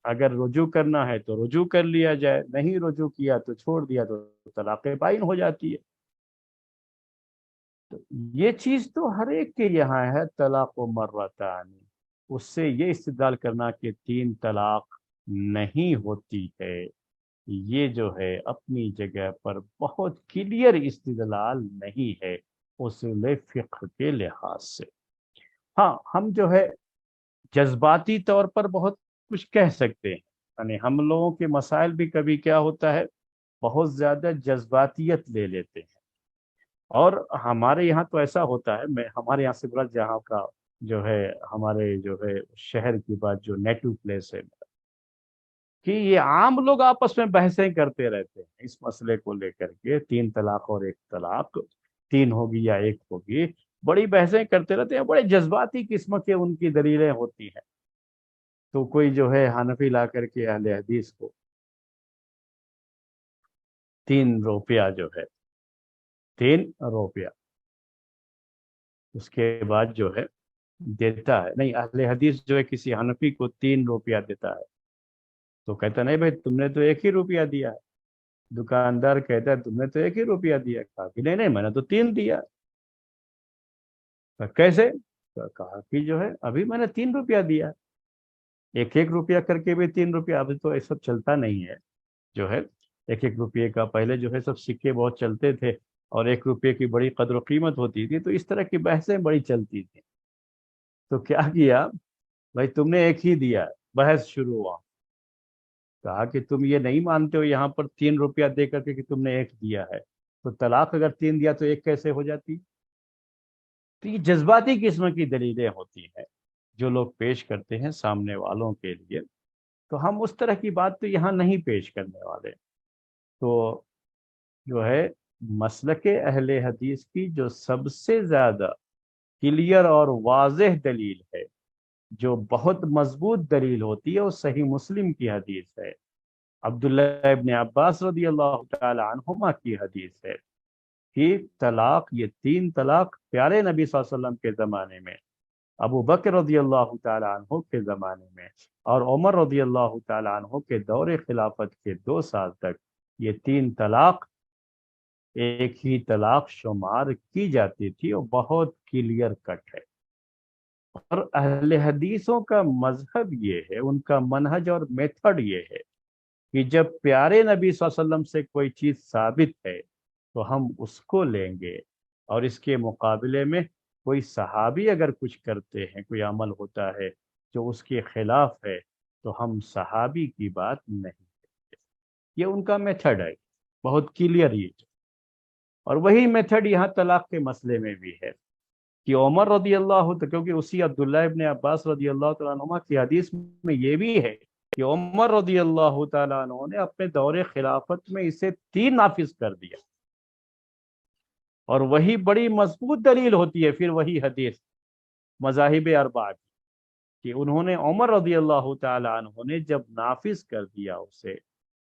S2: اگر رجوع کرنا ہے تو رجوع کر لیا جائے، نہیں رجوع کیا تو چھوڑ دیا تو طلاق بائن ہو جاتی ہے۔ تو یہ چیز تو ہر ایک کے یہاں ہے، طلاق و مرتان، اس سے یہ استدلال کرنا کہ تین طلاق نہیں ہوتی ہے، یہ جو ہے اپنی جگہ پر بہت کلیئر استدلال نہیں ہے اصول فقہ کے لحاظ سے۔ ہاں ہم جو ہے جذباتی طور پر بہت کچھ کہہ سکتے ہیں، یعنی ہم لوگوں کے مسائل بھی کبھی کیا ہوتا ہے بہت زیادہ جذباتیت لے لیتے ہیں، اور ہمارے یہاں تو ایسا ہوتا ہے، میں ہمارے یہاں سے بڑا جہاں کا جو ہے ہمارے جو ہے شہر کی بات جو نیٹو پلیس ہے کہ یہ عام لوگ آپس میں بحثیں کرتے رہتے ہیں اس مسئلے کو لے کر کے، تین طلاق اور ایک طلاق، تین ہوگی یا ایک ہوگی، بڑی بحثیں کرتے رہتے ہیں، بڑے جذباتی قسم کے ان کی دلیلیں ہوتی ہیں۔ تو کوئی جو ہے حنفی لا کر کے اہل حدیث کو 3 روپیہ جو ہے 3 روپیہ اس کے بعد جو ہے دیتا ہے، نہیں اہل حدیث جو ہے کسی حنفی کو 3 روپیہ دیتا ہے، تو کہتا نہیں بھائی تم نے تو 1 ہی روپیہ دیا ہے، دکاندار کہتا ہے تم نے تو 1 ہی روپیہ دیا، کہا کہ نہیں میں نے تو 3 دیا، کیسے؟ کہا کہ جو ہے ابھی میں نے 3 روپیہ دیا، ایک ایک روپیہ کر کے بھی 3 روپیہ، ابھی تو ایسا چلتا نہیں ہے جو ہے، ایک ایک روپیے کا پہلے جو ہے سب سکے بہت چلتے تھے اور 1 روپیے کی بڑی قدر و قیمت ہوتی تھی، تو اس طرح کی بحثیں بڑی چلتی تھی، تو کیا کیا بھائی تم نے 1 ہی دیا، بحث شروع ہوا، کہا کہ تم یہ نہیں مانتے ہو یہاں پر 3 روپیہ دے کر کے کہ تم نے 1 دیا ہے، تو طلاق اگر 3 دیا تو 1 کیسے ہو جاتی؟ تو یہ جذباتی قسم کی دلیلیں ہوتی ہیں جو لوگ پیش کرتے ہیں سامنے والوں کے لیے، تو ہم اس طرح کی بات تو یہاں نہیں پیش کرنے والے۔ تو جو ہے مسلک اہل حدیث کی جو سب سے زیادہ کلیئر اور واضح دلیل ہے، جو بہت مضبوط دلیل ہوتی ہے، وہ صحیح مسلم کی حدیث ہے، عبداللہ ابن عباس رضی اللہ تعالی عنہما کی حدیث ہے کہ طلاق، یہ 3 طلاق پیارے نبی صلی اللہ علیہ وسلم کے زمانے میں، ابو بکر رضی اللہ تعالی عنہ کے زمانے میں، اور عمر رضی اللہ تعالی عنہ کے دور خلافت کے 2 سال تک، یہ 3 طلاق ایک ہی طلاق شمار کی جاتی تھی، اور بہت کلیئر کٹ ہے۔ اور اہل حدیثوں کا مذہب یہ ہے، ان کا منہج اور میتھڈ یہ ہے کہ جب پیارے نبی صلی اللہ علیہ وسلم سے کوئی چیز ثابت ہے تو ہم اس کو لیں گے، اور اس کے مقابلے میں کوئی صحابی اگر کچھ کرتے ہیں، کوئی عمل ہوتا ہے جو اس کے خلاف ہے، تو ہم صحابی کی بات نہیں کرتے۔ یہ ان کا میتھڈ ہے، بہت کلیئر یہ۔ اور وہی میتھڈ یہاں طلاق کے مسئلے میں بھی ہے کہ عمر رضی اللہ عنہ، کیونکہ اسی عبداللہ ابن عباس رضی اللہ تعالیٰ عنہما کی حدیث میں یہ بھی ہے کہ عمر رضی اللہ تعالیٰ عنہ نے اپنے دور خلافت میں اسے 3 نافذ کر دیا، اور وہی بڑی مضبوط دلیل ہوتی ہے پھر وہی حدیث مذاہب اربعہ کی، کہ انہوں نے عمر رضی اللہ تعالیٰ عنہ نے جب نافذ کر دیا اسے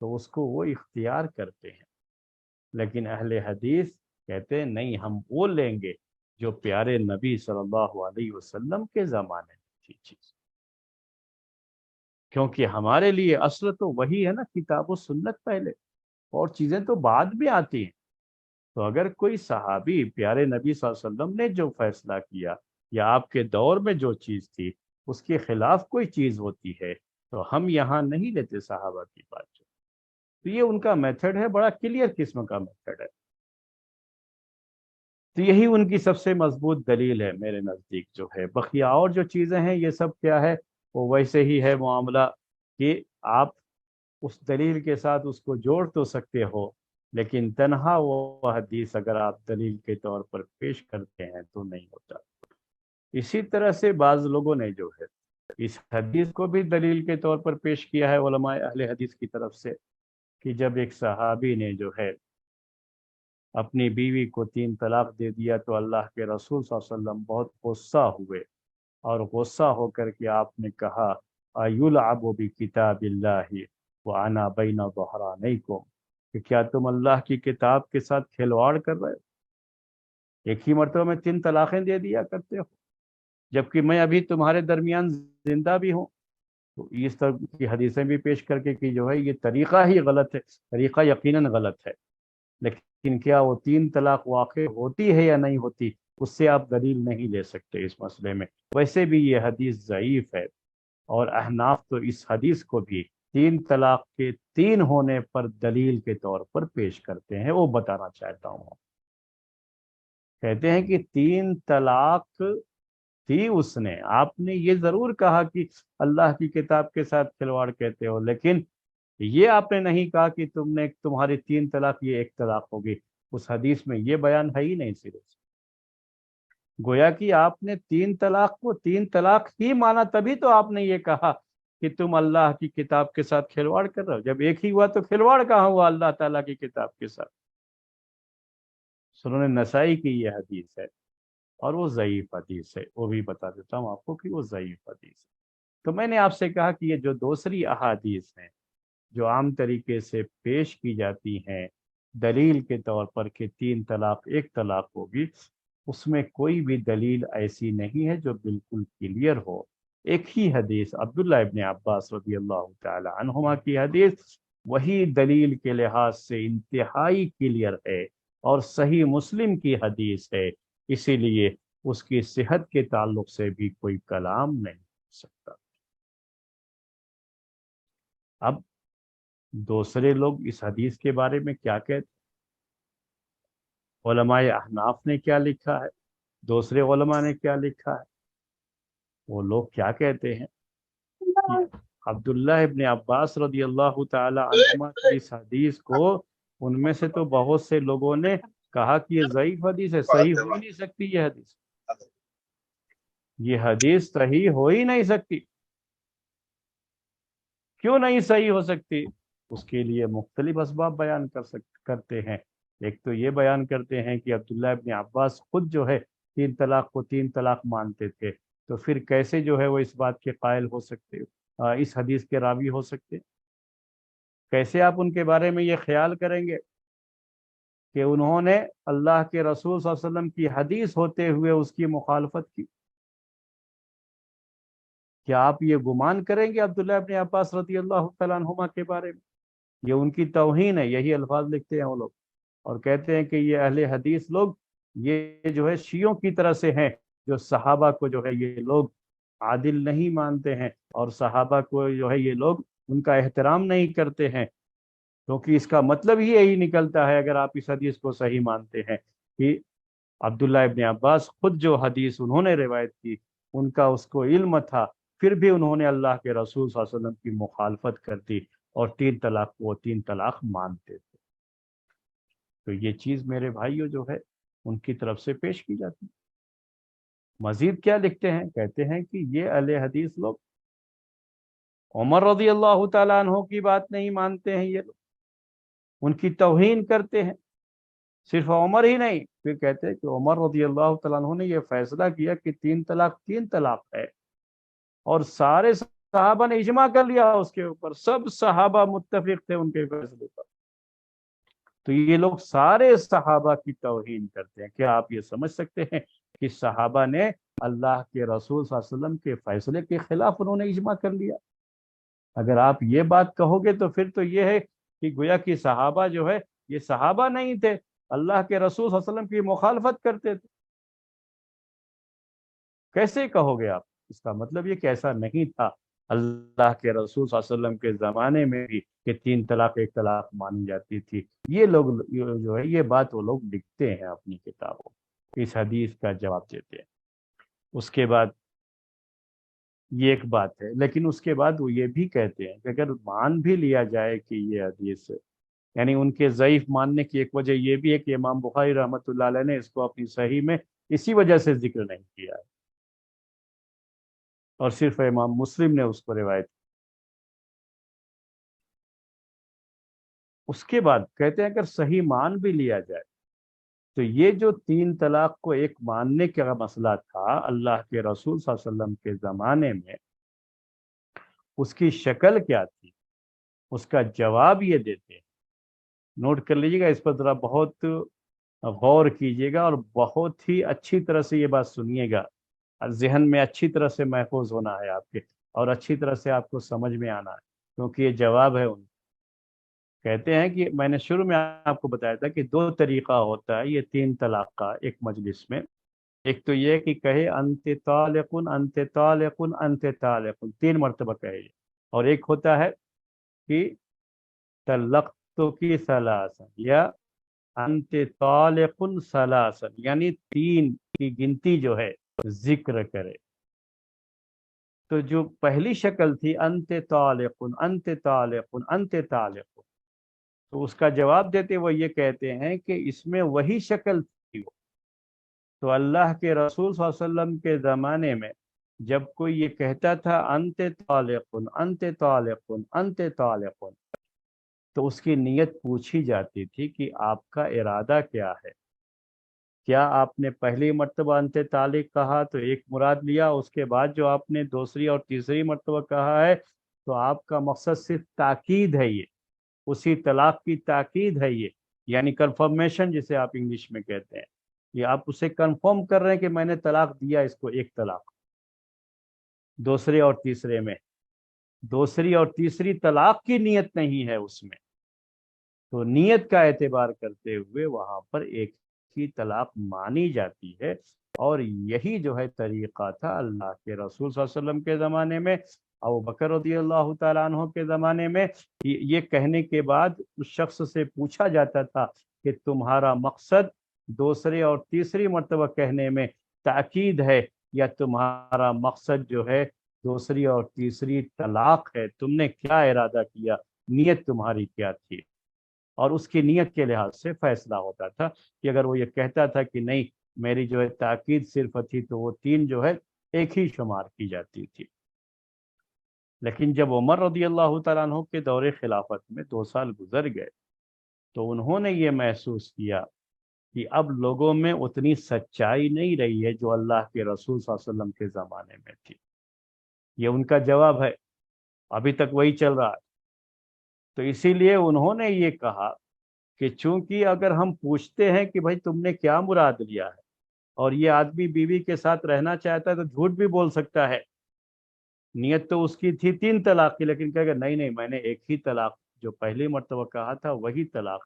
S2: تو اس کو وہ اختیار کرتے ہیں۔ لیکن اہل حدیث کہتے ہیں نہیں، ہم وہ لیں گے جو پیارے نبی صلی اللہ علیہ وسلم کے زمانے میں تھی چیز، کیونکہ ہمارے لیے اصل تو وہی ہے نا، کتاب و سنت پہلے، اور چیزیں تو بعد میں آتی ہیں۔ تو اگر کوئی صحابی پیارے نبی صلی اللہ علیہ وسلم نے جو فیصلہ کیا یا آپ کے دور میں جو چیز تھی اس کے خلاف کوئی چیز ہوتی ہے تو ہم یہاں نہیں لیتے صحابہ کی بات۔ تو یہ ان کا میتھڈ ہے، بڑا کلیئر قسم کا میتھڈ ہے۔ تو یہی ان کی سب سے مضبوط دلیل ہے میرے نزدیک جو ہے۔ بقیہ اور جو چیزیں ہیں یہ سب کیا ہے، وہ ویسے ہی ہے معاملہ کہ آپ اس دلیل کے ساتھ اس کو جوڑ تو سکتے ہو، لیکن تنہا وہ حدیث اگر آپ دلیل کے طور پر پیش کرتے ہیں تو نہیں ہوتا۔ اسی طرح سے بعض لوگوں نے جو ہے اس حدیث کو بھی دلیل کے طور پر پیش کیا ہے علماء اہل حدیث کی طرف سے، کہ جب ایک صحابی نے جو ہے اپنی بیوی کو 3 طلاق دے دیا تو اللہ کے رسول صلی اللہ علیہ وسلم بہت غصہ ہوئے، اور غصہ ہو کر کے آپ نے کہا ایلعب بکتاب اللہ وانا بین ظہرانیکم، کہ کیا تم اللہ کی کتاب کے ساتھ کھلواڑ کر رہے ہو؟ ایک ہی مرتبہ میں 3 طلاقیں دے دیا کرتے ہو، جبکہ میں ابھی تمہارے درمیان زندہ بھی ہوں۔ تو اس طرح کی حدیثیں بھی پیش کر کے کہ جو ہے یہ طریقہ ہی غلط ہے، طریقہ یقیناً غلط ہے، لیکن کیا وہ 3 طلاق واقع ہوتی ہے یا نہیں ہوتی، اس سے آپ دلیل نہیں لے سکتے اس مسئلے میں۔ ویسے بھی یہ حدیث ضعیف ہے، اور احناف تو اس حدیث کو بھی 3 طلاق کے 3 ہونے پر دلیل کے طور پر پیش کرتے ہیں۔ وہ بتانا چاہتا ہوں، کہتے ہیں کہ 3 طلاق تھی اس نے، آپ نے یہ ضرور کہا کہ اللہ کی کتاب کے ساتھ کھلواڑ کہتے ہو، لیکن یہ آپ نے نہیں کہا کہ تمہاری 3 طلاق یہ 1 طلاق ہوگی۔ اس حدیث میں یہ بیان ہے ہی نہیں صرف، گویا کہ آپ نے 3 طلاق کو 3 طلاق ہی مانا، تبھی تو آپ نے یہ کہا کہ تم اللہ کی کتاب کے ساتھ کھلواڑ کر رہے ہو۔ جب ایک ہی ہوا تو کھلواڑ کہاں ہوا اللہ تعالیٰ کی کتاب کے ساتھ؟ سنن نسائی کی یہ حدیث ہے، اور وہ ضعیف حدیث ہے، وہ بھی بتا دیتا ہوں آپ کو کہ وہ ضعیف حدیث ہے۔ تو میں نے آپ سے کہا کہ یہ جو دوسری احادیث ہیں جو عام طریقے سے پیش کی جاتی ہیں دلیل کے طور پر کہ 3 طلاق 1 طلاق ہوگی، اس میں کوئی بھی دلیل ایسی نہیں ہے جو بالکل کلیئر ہو۔ ایک ہی حدیث عبداللہ ابن عباس رضی اللہ تعالی عنہما کی حدیث وہی دلیل کے لحاظ سے انتہائی کلیئر ہے، اور صحیح مسلم کی حدیث ہے، اسی لیے اس کی صحت کے تعلق سے بھی کوئی کلام نہیں ہو سکتا۔ اب دوسرے لوگ اس حدیث کے بارے میں کیا کہتے، علماء احناف نے کیا لکھا ہے، دوسرے علماء نے کیا لکھا ہے، وہ لوگ کیا کہتے ہیں کہ عبداللہ ابن عباس رضی اللہ تعالی عنہما کی اس حدیث کو ان میں سے تو بہت سے لوگوں نے کہا کہ یہ ضعیف حدیث ہے، صحیح ہو ہی نہیں سکتی یہ حدیث، یہ حدیث صحیح ہو ہی نہیں سکتی۔ کیوں نہیں صحیح ہو سکتی؟ اس کے لیے مختلف اسباب بیان کرتے ہیں۔ ایک تو یہ بیان کرتے ہیں کہ عبداللہ ابن عباس خود جو ہے 3 طلاق کو 3 طلاق مانتے تھے، تو پھر کیسے جو ہے وہ اس بات کے قائل ہو سکتے، اس حدیث کے راوی ہو سکتے؟ کیسے آپ ان کے بارے میں یہ خیال کریں گے کہ انہوں نے اللہ کے رسول صلی اللہ علیہ وسلم کی حدیث ہوتے ہوئے اس کی مخالفت کی؟ کیا آپ یہ گمان کریں گے عبداللہ ابن عباس رضی اللہ تعالیٰ عنہما کے بارے میں؟ یہ ان کی توہین ہے، یہی الفاظ لکھتے ہیں وہ لوگ، اور کہتے ہیں کہ یہ اہل حدیث لوگ یہ جو ہے شیعوں کی طرح سے ہیں، جو صحابہ کو جو ہے یہ لوگ عادل نہیں مانتے ہیں، اور صحابہ کو جو ہے یہ لوگ ان کا احترام نہیں کرتے ہیں، کیونکہ اس کا مطلب ہی یہی نکلتا ہے اگر آپ اس حدیث کو صحیح مانتے ہیں کہ عبداللہ ابن عباس خود جو حدیث انہوں نے روایت کی ان کا اس کو علم تھا، پھر بھی انہوں نے اللہ کے رسول صلی اللہ علیہ وسلم کی مخالفت کر دی اور 3 طلاق وہ 3 طلاق مانتے تھے۔ تو یہ چیز میرے بھائیوں جو ہے ان کی طرف سے پیش کی جاتی ہے۔ مزید کیا لکھتے ہیں، کہتے ہیں کہ یہ اہل حدیث لوگ عمر رضی اللہ تعالیٰ عنہ کی بات نہیں مانتے ہیں، یہ لوگ ان کی توہین کرتے ہیں۔ صرف عمر ہی نہیں، پھر کہتے ہیں کہ عمر رضی اللہ تعالیٰ عنہ نے یہ فیصلہ کیا کہ 3 طلاق 3 طلاق ہے، اور سارے صحابہ نے اجماع کر لیا اس کے اوپر، سب صحابہ متفق تھے ان کے فیصلے پر۔ تو یہ لوگ سارے صحابہ کی توہین کرتے ہیں۔ کیا آپ یہ سمجھ سکتے ہیں کہ صحابہ نے اللہ کے رسول صلی اللہ علیہ وسلم کے فیصلے کے خلاف انہوں نے اجماع کر لیا؟ اگر آپ یہ بات کہو گے تو پھر تو یہ ہے کہ گویا کہ صحابہ جو ہے یہ صحابہ نہیں تھے، اللہ کے رسول صلی اللہ علیہ وسلم کی مخالفت کرتے تھے۔ کیسے کہو گے آپ؟ اس کا مطلب یہ کہ ایسا نہیں تھا، اللہ کے رسول صلی اللہ علیہ وسلم کے زمانے میں بھی کہ 3 طلاق 1 طلاق مانی جاتی تھی۔ یہ لوگ جو ہے یہ بات وہ لوگ لکھتے ہیں اپنی کتابوں، اس حدیث کا جواب دیتے ہیں۔ اس کے بعد یہ ایک بات ہے، لیکن اس کے بعد وہ یہ بھی کہتے ہیں کہ اگر مان بھی لیا جائے کہ یہ حدیث یعنی ان کے ضعیف ماننے کی ایک وجہ یہ بھی ہے کہ امام بخاری رحمۃ اللہ علیہ نے اس کو اپنی صحیح میں اسی وجہ سے ذکر نہیں کیا ہے، اور صرف امام مسلم نے اس کو روایت۔ اس کے بعد کہتے ہیں اگر صحیح مان بھی لیا جائے تو یہ جو 3 طلاق کو ایک ماننے کا مسئلہ تھا اللہ کے رسول صلی اللہ علیہ وسلم کے زمانے میں، اس کی شکل کیا تھی، اس کا جواب یہ دیتے ہیں۔ نوٹ کر لیجیے گا، اس پر ذرا بہت غور کیجیے گا اور بہت ہی اچھی طرح سے یہ بات سنیے گا، ذہن میں اچھی طرح سے محفوظ ہونا ہے آپ کے، اور اچھی طرح سے آپ کو سمجھ میں آنا ہے، کیونکہ یہ جواب ہے ان۔ کہتے ہیں کہ میں نے شروع میں آپ کو بتایا تھا کہ 2 طریقہ ہوتا ہے یہ 3 طلاق کا ایک مجلس میں۔ ایک تو یہ کہ کہے انت طالقن انت طالقن انت طالقن، 3 مرتبہ کہے، اور ایک ہوتا ہے کہ طلقتک ثلاثا یا انت طالقن ثلاثا، یعنی 3 کی گنتی جو ہے ذکر کرے۔ تو جو پہلی شکل تھی انت طالقن انت طالقن انت طالقن، تو اس کا جواب دیتے وہ یہ کہتے ہیں کہ اس میں وہی شکل تھی۔ تو اللہ کے رسول صلی اللہ علیہ وسلم کے زمانے میں جب کوئی یہ کہتا تھا انت طالقن انت طالقن انت طالقن، تو اس کی نیت پوچھی جاتی تھی کہ آپ کا ارادہ کیا ہے؟ کیا آپ نے پہلی مرتبہ انت طالق کہا تو ایک مراد لیا، اس کے بعد جو آپ نے دوسری اور تیسری مرتبہ کہا ہے تو آپ کا مقصد صرف تاکید ہے، یہ اسی طلاق کی تاکید ہے، یہ یعنی کنفرمیشن جسے آپ انگلش میں کہتے ہیں، یہ آپ اسے کنفرم کر رہے ہیں کہ میں نے طلاق دیا اس کو 1 طلاق۔ دوسرے اور تیسرے میں دوسری اور تیسری طلاق کی نیت نہیں ہے اس میں، تو نیت کا اعتبار کرتے ہوئے وہاں پر ایک ہی طلاق مانی جاتی ہے، اور یہی جو ہے طریقہ تھا اللہ کے رسول صلی اللہ علیہ وسلم کے زمانے میں، ابو بکر رضی اللہ تعالیٰ عنہ کے زمانے میں۔ یہ کہنے کے بعد اس شخص سے پوچھا جاتا تھا کہ تمہارا مقصد دوسرے اور تیسری مرتبہ کہنے میں تاکید ہے یا تمہارا مقصد جو ہے دوسری اور تیسری طلاق ہے؟ تم نے کیا ارادہ کیا، نیت تمہاری کیا تھی؟ اور اس کی نیت کے لحاظ سے فیصلہ ہوتا تھا کہ اگر وہ یہ کہتا تھا کہ نہیں میری جو ہے تاکید صرف تھی تو وہ 3 جو ہے ایک ہی شمار کی جاتی تھی۔ لیکن جب عمر رضی اللہ تعالیٰ عنہ کے دور خلافت میں 2 سال گزر گئے تو انہوں نے یہ محسوس کیا کہ اب لوگوں میں اتنی سچائی نہیں رہی ہے جو اللہ کے رسول صلی اللہ علیہ وسلم کے زمانے میں تھی۔ یہ ان کا جواب ہے، ابھی تک وہی چل رہا ہے۔ تو اسی لیے انہوں نے یہ کہا کہ چونکہ اگر ہم پوچھتے ہیں کہ بھائی تم نے کیا مراد لیا ہے، اور یہ آدمی بیوی کے ساتھ رہنا چاہتا ہے تو جھوٹ بھی بول سکتا ہے، نیت تو اس کی تھی 3 طلاق کی، لیکن کہے گا نہیں نہیں میں نے ایک ہی طلاق جو پہلی مرتبہ کہا تھا وہی طلاق